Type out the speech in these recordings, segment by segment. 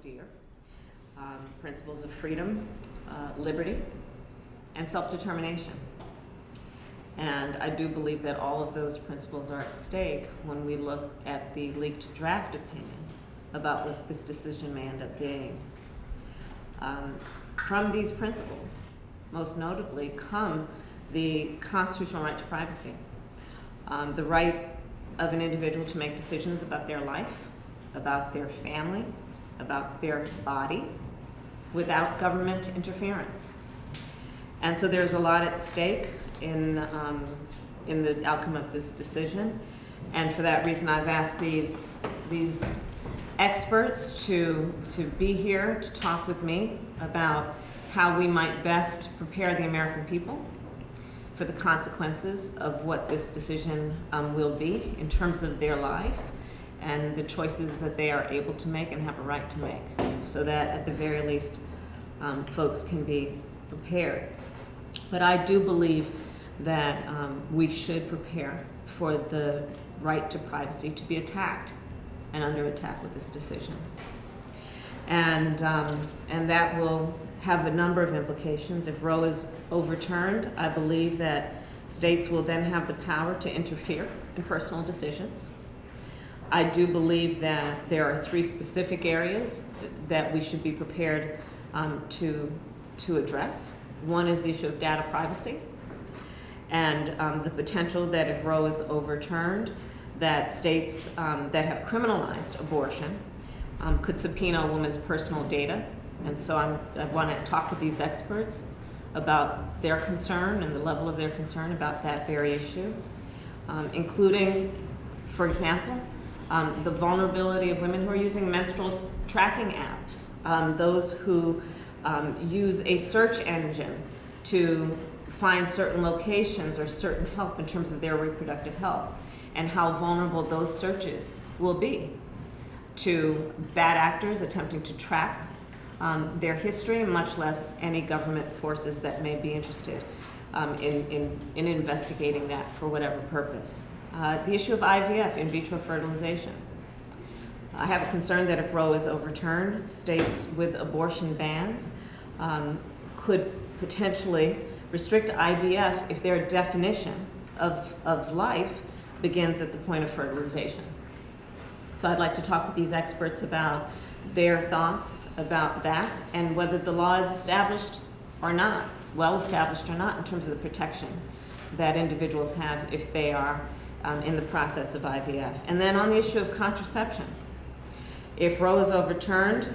dear. Principles of freedom, liberty, and self-determination. And I do believe that all of those principles are at stake when we look at the leaked draft opinion about what this decision may end up being. From these principles, most notably, come the constitutional right to privacy, the right of an individual to make decisions about their life, about their family, about their body, without government interference. And so there's a lot at stake in the outcome of this decision. And for that reason, I've asked these experts to be here to talk with me about how we might best prepare the American people for the consequences of what this decision will be in terms of their life and the choices that they are able to make and have a right to make, so that at the very least folks can be prepared. But I do believe that we should prepare for the right to privacy to be attacked and under attack with this decision. And that will have a number of implications. If Roe is overturned, I believe that states will then have the power to interfere in personal decisions. I do believe that there are 3 specific areas that we should be prepared to address. One is the issue of data privacy, and the potential that if Roe is overturned, that states that have criminalized abortion could subpoena a woman's personal data. And so I want to talk with these experts about their concern and the level of their concern about that very issue, including, for example, the vulnerability of women who are using menstrual tracking apps, those who use a search engine to find certain locations or certain help in terms of their reproductive health, and how vulnerable those searches will be to bad actors attempting to track their history, much less any government forces that may be interested in investigating that for whatever purpose. The issue of IVF, in vitro fertilization. I have a concern that if Roe is overturned, states with abortion bans could potentially restrict IVF if their definition of life begins at the point of fertilization. So I'd like to talk with these experts about their thoughts about that and whether the law is established or not, well established or not, in terms of the protection that individuals have if they are in the process of IVF. And then on the issue of contraception, if Roe is overturned,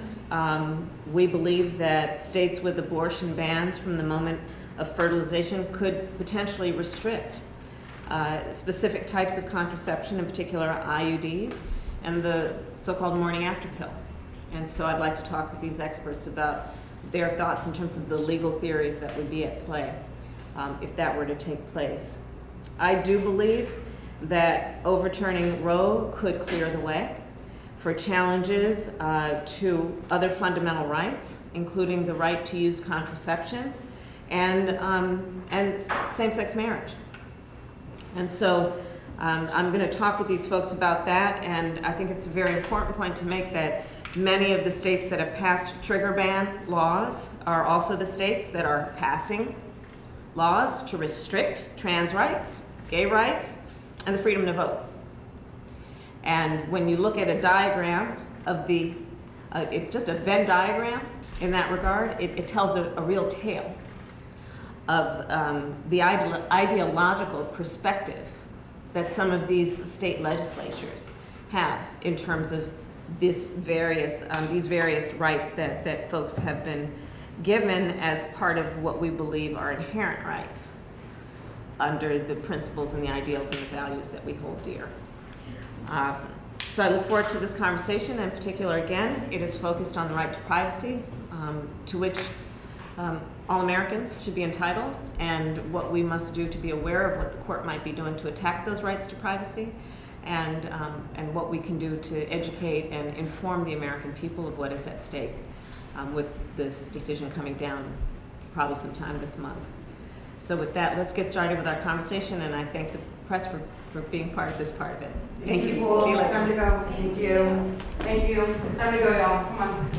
we believe that states with abortion bans from the moment of fertilization could potentially restrict specific types of contraception, in particular IUDs, and the so-called morning after pill. And so I'd like to talk with these experts about their thoughts in terms of the legal theories that would be at play if that were to take place. I do believe that overturning Roe could clear the way for challenges to other fundamental rights, including the right to use contraception and same-sex marriage. And so I'm going to talk with these folks about that, and I think it's a very important point to make that many of the states that have passed trigger ban laws are also the states that are passing laws to restrict trans rights, gay rights, and the freedom to vote. And when you look at a diagram of just a Venn diagram in that regard, it tells a real tale of the ideological perspective that some of these state legislatures have in terms of these various rights that folks have been given as part of what we believe are inherent rights under the principles and the ideals and the values that we hold dear. So I look forward to this conversation. In particular, again, it is focused on the right to privacy, to which all Americans should be entitled, and what we must do to be aware of what the court might be doing to attack those rights to privacy, and what we can do to educate and inform the American people of what is at stake with this decision coming down probably sometime this month. So with that, let's get started with our conversation, and I thank the press for being part of this part of it. Thank you. Cool. See you later. Time to go. Thank you. Thank you. It's time to go, y'all. Come on.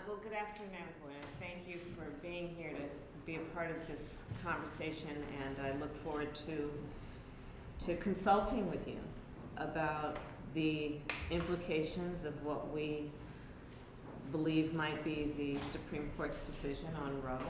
Well, good afternoon, everyone. Thank you for being here to be a part of this conversation, and I look forward to consulting with you about the implications of what we believe might be the Supreme Court's decision on Roe.